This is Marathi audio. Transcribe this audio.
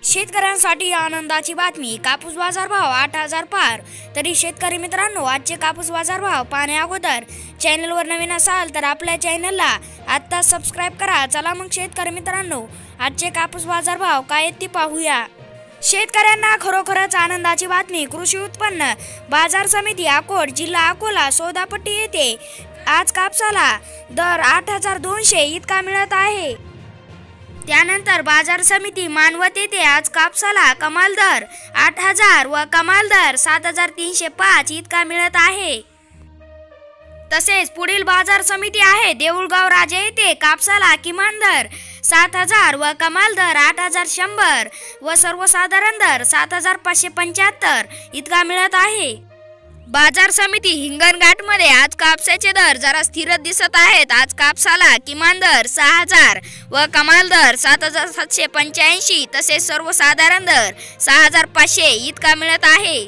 शेतकऱ्यांसाठी आनंदाची बातमी। कापूस बाजारभाव 8,000 पार। तरी शेतकरी मित्रांनो, आजचे कापूस बाजारभाव पाहण्या अगोदर चॅनलवर नवीन असाल तर आपल्या चॅनलला आता सबस्क्राइब करा। चला मग शेतकरी मित्रांनो, आजचे कापूस बाजारभाव काय आहेत ते पाहूया। शेतकऱ्यांना खरोखरच आनंदाची बातमी। कृषी उत्पन्न बाजार समिती अकोट, जिल्हा अकोला, सौदापट्टी येथे आज कापसाला दर 8,200 इतका मिळत आहे। त्यानंतर बाजार समिती मानवत येथे आज कापसाला कमाल दर 8,000 व कमाल दर 7,305 इतका मिळत आहे। तसेच पुढील बाजार समिती आहे देऊळगाव राजा येथे कापसाला किमान दर 7,000 व कमाल दर 8,100 व सर्वसाधारण दर 7,575 इतका मिळत आहे। बाजार समिती हिंगणघाटमध्ये आज कापसाचे दर जरा स्थिर दिसत आहेत। आज कापसाला किमान दर 6,000 व कमाल दर 7,785 तसेच सर्वसाधारण दर 6,500 इतका मिळत आहे।